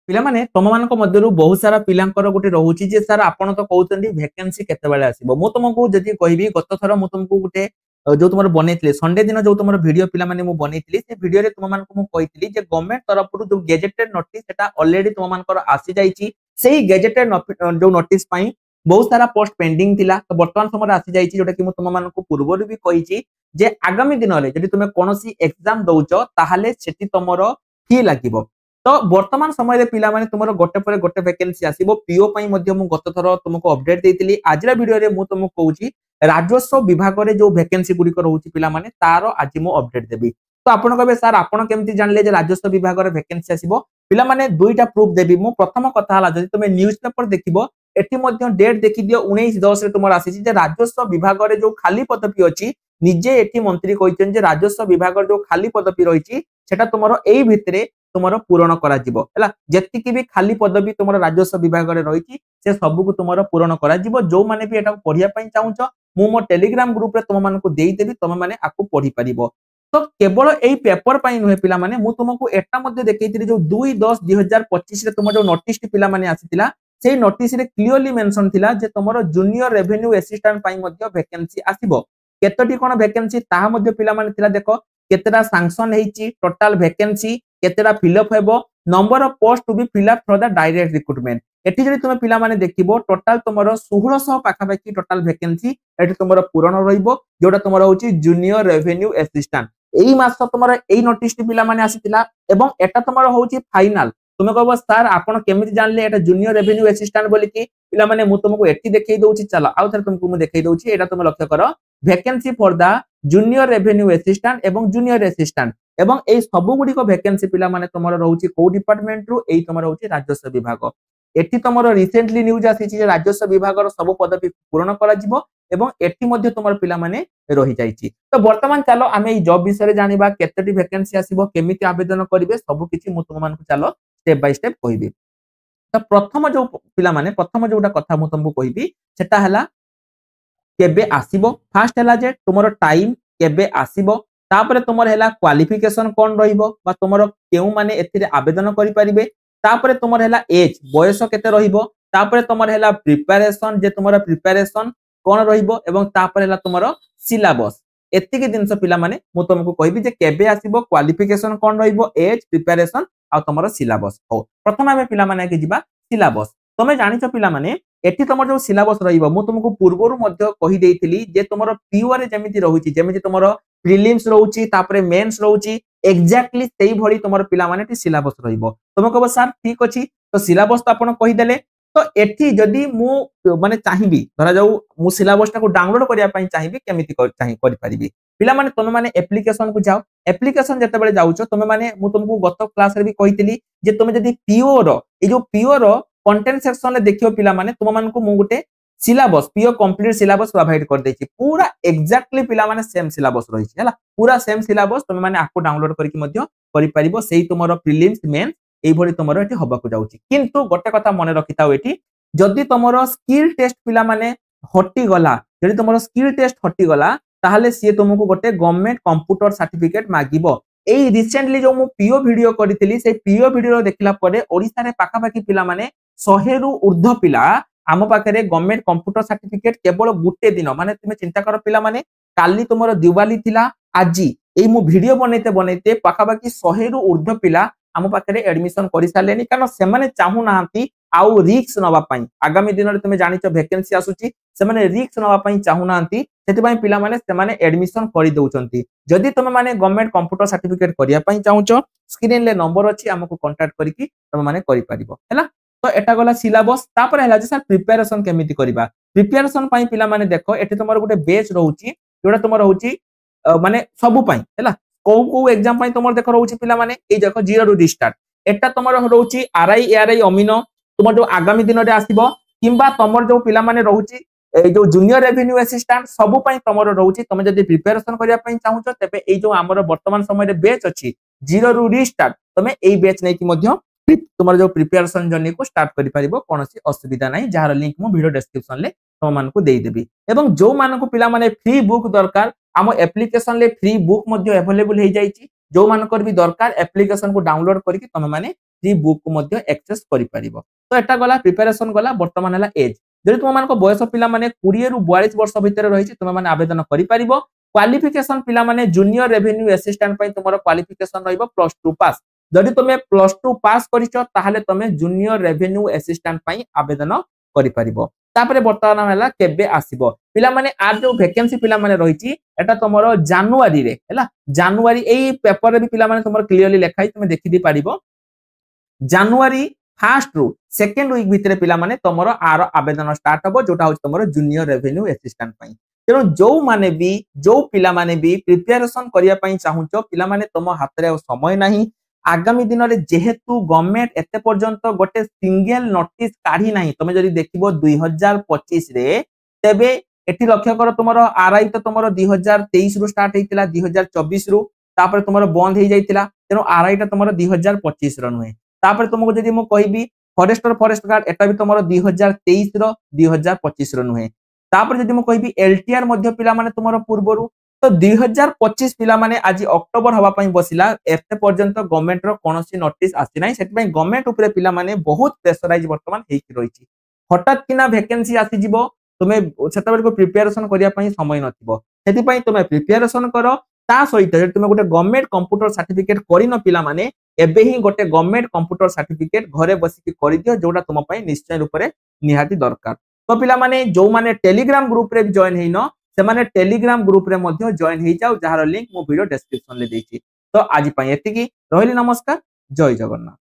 पिला माने तुम मान मध्य बहुत सारा पिलांकर गोटे रोचे जे सर आपण तो कहते भैकेंसी केतबेले आसीबो मु तुमको जदि कहबी गत थर मु तुमको गोटे जो तुम बनई संडे दिन जो तुम वीडियो पिला माने मु बनई से वीडियो रे तुम मान मु कहितली जे गवर्नमेंट तरफ जो गेजेटेड नोटिस सेटा ऑलरेडी तुम मानकर आसी जाईची सेही गेजेटेड जो नोटिस पई बहुत सारा पोस्ट पेंडिंग थिला तो वर्तमान समय आसी जाईची जोटा कि मु तुम मान पूर्व भी कहिची जे आगामी दिन रे जदि तुम कोनोसी एग्जाम दउचो ताहाले सेठी तमरो फी लागिबो तो वर्तमान समय रे पिला माने तुमरो गोटे पर गोटे वैकेंसी आसीबो पीओ पई मध्ये मु गत थरो तुमको अपडेट देइतिली आजरा वीडियो रे मु तुमको कहूची राजस्व विभाग रे जो वैकेंसी गुडी को रहउची पिला माने तारो आज मु अपडेट देबी तो आपण कहबे सर आपण केमति जानले जे राजस्व विभाग रे वैकेंसी आसीबो पिला माने दुईटा प्रूफ देबी मु प्रथम कथा हला जदि तुमे न्यूज़ पेपर देखिबो एठी मध्ये डेट देखि दियो 19/10 रे तुमर आसीची जे राजस्व विभाग रे जो खाली पदवी अछि निजे एठी मंत्री कहितन जे राजस्व विभाग जो खाली पदवी रहिची सेटा तुमरो एई भितरे तुमरो पूरण करा जिवो हला जेतिकी भी खाली पदवी तुमरो राजस्व विभाग रे रहिची से सब को तुमरो पूरण करा जिवो जो माने भी एटा पढिया पई चाहुचो मु मो टेलीग्राम ग्रुप रे तुम माने को देई देबी तुम माने आकु पढी परिबो तो केवल एई पेपर पई नुहे पिला माने मु तुमको एटा मध्ये देखैतिली जो 2/10/2025 रे तुम जो नोटिस टी पिला माने आसीतिला सेही नोटिस रे क्लियरली मेंशन थिला जे तुमरो जूनियर रेवेन्यू असिस्टेंट पई मध्ये वैकेंसी आसीबो केतोटी कोन वैकेंसी ताहा मध्ये पिला माने थिला देखो केतेटा सैंक्शन हेची टोटल वैकेंसी केतेटा फिलअप हेबो number of post to be fill up for the direct recruitment एठी जदि तुम पिला माने देखिबो टोटल तुमरो 1600 पाखा पाखी टोटल वैकेंसी एठी तुमरो पूर्ण रहिबो जोटा तुमरो होची जूनियर रेवेन्यू असिस्टेंट एई मास तुमरो एई नोटिस टी पिला माने आसीतिला एवं एटा तुमरो होची फाइनल तुमे कहबो सर आपण केमिति जानले एटा जूनियर रेवेन्यू असिस्टेंट बोली कि पिला माने मु तुमको एठी देखै दउची चला आउ थर तुमको मु देखै दउची एटा तुम लक्ष्य करो vacancy for the junior revenue assistant एवं जूनियर असिस्टेंट एवं एई सब गुडी को वैकेंसी पिला माने तुमरो रहउची को डिपार्टमेंट रु एई तुमरो होची राजस्व विभाग एठी तुमरो रिसेंटली न्यूज आसीची जे राजस्व विभाग रो सब पदवी पूर्ण करा जिवो एवं एठी मध्ये तुमरो पिला माने रहि जाईची तो वर्तमान चलो आमे ई जॉब विषय रे जानिबा केतेटी वैकेंसी आसीबो केमिति आवेदन करिवे सब किछि मु तुम मान को चलो स्टेप बाय स्टेप कहिबी तो प्रथम जो पिला माने प्रथम जोटा कथा मु तुमको कहिबी सेटा हला केबे आसीबो फास्ट हला जे तुमरो टाइम केबे आसीबो तापरे तुमर हला क्वालिफिकेशन कोन रहिबो बा तुमरो केउ माने एथिरे आवेदन करि परिबे तापरे तुमर हला एज बयस केते रहिबो तापरे तुमर हला प्रिपरेशन जे तुमरो प्रिपरेशन कोन रहिबो एवं तापरे हला तुमरो सिलेबस एतिके दिनस पिला माने मु तुमको कहबी जे केबे आसीबो क्वालिफिकेशन कोन रहिबो एज प्रिपरेशन आ तुमरो सिलेबस हो प्रथम आमे पिला माने के जिबा सिलेबस तमे जानिछ पिला माने एठी तुमर जो सिलेबस रहिबो मु तुमको पूर्वरु मध्य कहि देइथिली जे तुमरो पीओ रे जेमिति रहुची जेमिति तुमरो प्रीलिम्स रहउची तापरे मेंस रहउची एक्जेक्टली सेही भली तुमर पिला माने टी सिलेबस रहिबो तुम कहबो सर ठीक अछि तो सिलेबस तो आपण कहि देले तो एठी जदी मु माने चाहिबी धरा जाऊ मु सिलेबस टा को डाउनलोड करिया पई चाहिबी केमिति चाहि करि परिबी पिला माने तुम माने एप्लीकेशन को जाओ एप्लीकेशन जते बेले जाउचो तुम माने मु तुमको गत क्लास रे भी कहितली जे तुम जदी पीओ रो ए जो पीओ रो कंटेंट सेक्शन रे देखियो पिला माने तुम मान को मु गुटे syllabus PO complete syllabus provide कर देछि पूरा एक्जेक्टली पिला माने सेम सिलेबस रही है पूरा सेम सिलेबस तुम माने आपको डाउनलोड करके मध्य करि परिबो सेही तुमरो प्रीलिम्स मेंस एई भली तुमरो एठी हबा को जाउची किंतु गोटे कथा मने रखिताओ एठी जदी तुमरो स्किल टेस्ट पिला माने हटि गला जदी तुमरो स्किल टेस्ट हटि गला ताहाले सिए तुमको गोटे गवर्नमेंट कंप्यूटर सर्टिफिकेट मागिबो एई रिसेंटली जो मु पीओ वीडियो करितली से पीओ वीडियो देखला परे ओडिसा रे पाखा पाखी पिला माने 100 रु ऊर्ध्व पिला आम पाखे गवर्नमेंट कंप्यूटर सर्टिफिकेट केवल गुटे दिन माने तुम चिंता कर पिला माने काली तुमरो दिवाली थिला आजी एई मु वीडियो बनैते बनैते पाखा पाखी 100 रु ऊर्ध्व पिला आम पाखे एडमिशन करि सालेनी कारण से माने चाहू नांती आउ रिस्क नवा पई आगामी दिन रे तुम जानिचो वैकेंसी आसुची से माने रिस्क नवा पई चाहू नांती सेति पई पिला माने से माने एडमिशन करि दउचंती जदी तुम माने गवर्नमेंट कंप्यूटर सर्टिफिकेट करिया पई चाहूचो स्क्रीन ले नंबर अछि हमको कांटेक्ट करिकि तुम माने करि परिबो हैला तो एटा गला सिलेबस तापर हैला जे सर प्रिपरेशन केमिति करिबा प्रिपरेशन पई पिला माने देखो एठी तुमर गुटे बेच रहउची जोडा तुमर रहउची माने सबु पई हैला को एग्जाम पई तुमर देखो रहउची पिला माने ए देखो जीरो टू रिस्टार्ट एटा तुमर रहउची आरआई एआरआई अमीनो तुमर जो आगामी दिन रे आसीबो किंबा तुमर जो पिला माने रहउची ए जो जूनियर रेवेन्यू असिस्टेंट सबु पई तुमर रहउची तुम जदी प्रिपरेशन करिया पई चाहूचो तबे ए जो हमर वर्तमान समय रे बेच अछि जीरो टू रिस्टार्ट तुमे एई बेच नै कि मध्य तुमर जो प्रिपरेशन जर्नी को स्टार्ट करि परिबो कोनोसी असुविधा नै जहार लिंक मु वीडियो डिस्क्रिप्शन ले तुम मान को देई देबी एवं जो मान को पिला माने फ्री बुक दरकार आम एप्लीकेशन ले फ्री बुक मध्य अवेलेबल हे जाईची जो मान कर भी दरकार एप्लीकेशन को डाउनलोड करके तुम माने फ्री बुक को मध्य एक्सेस करि परिबो। तो एटा गला प्रिपरेशन गला वर्तमान हला एज जदि तुम मानको बयस पिला माने 20 रु 42 वर्ष भितर रहिछि तुम माने आवेदन करि परिबो। क्वालिफिकेशन पिला माने जूनियर रेवेन्यू असिस्टेंट पई तुमरो क्वालिफिकेशन रहइबो +2 पास। जदि तुमे +2 पास करिछो ताहाले तुमे जूनियर रेवेन्यू असिस्टेंट पई आवेदन करि परिबो। तापरे वर्तमान हला केबे आसीबो पिला माने आर जो वैकेंसी पिला माने रहिछि एटा तुमरो जनवरी रे हला जनवरी एई पेपर रे भी पिला माने तुमरो क्लियरली लेखाई तुमे देखि दी परिबो। जनवरी फर्स्ट रु सेकंड वीक भितर पिला माने तमरो आर आवेदन स्टार्ट हबो जोटा होछ तमरो जूनियर रेवेन्यू असिस्टेंट पई। तेनो जो पिला माने भी प्रिपरेशन करिया पई चाहुचो पिला माने तम हाथ रे समय नाही। आगामी दिन रे जेहेतु गवर्नमेंट एते पर्यंत गोटे सिंगल नोटिस काढी नाही तमे जदी देखिबो 2025 रे तेबे एठी लक्ष्य कर तमरो आरआई तो तमरो 2023 रु स्टार्ट हेतिला 2024 रु तापर तमरो बंद हे जाइतिला तेनो आरआई ता तमरो 2025 र नुहे। तापर तुमको जदी मो कहिबी फॉरेस्ट गार्ड एटा भी तमरो 2023 रो 2025 रो नुहे। तापर जदी मो कहिबी एलटीआर मध्य पिला माने तुमरो पूर्वरु तो 2025 पिला माने आज अक्टोबर हवा पई बसिला एते पर्यंत गवर्नमेंट रो कोनोसी नोटिस आसी नाही सेति पई गवर्नमेंट ऊपर पिला माने बहुत प्रेशराइज वर्तमान हेकि रहिछि। हठात किना वैकेंसी आसी जिवो तुमे सेतबेल को प्रिपरेशन करिया पई समय नथिबो सेति पई तुमे प्रिपरेशन करो। ता सहित जदि तुमे गोटे गवर्नमेंट कंप्यूटर सर्टिफिकेट करिनो पिला माने एबे ही गोटे गवर्नमेंट कंप्यूटर सर्टिफिकेट घरे बसी के करि दियो जोटा तुम पई निश्चय रूप रे निहाती दरकार। तो पिला माने जो माने टेलीग्राम ग्रुप रे जॉइन हेइनो से माने टेलीग्राम ग्रुप रे मध्य जॉइन हेइ जाओ जहार लिंक मो वीडियो डिस्क्रिप्शन ले देछि। तो आज पई एतिकी रहली नमस्कार जय जगन्नाथ।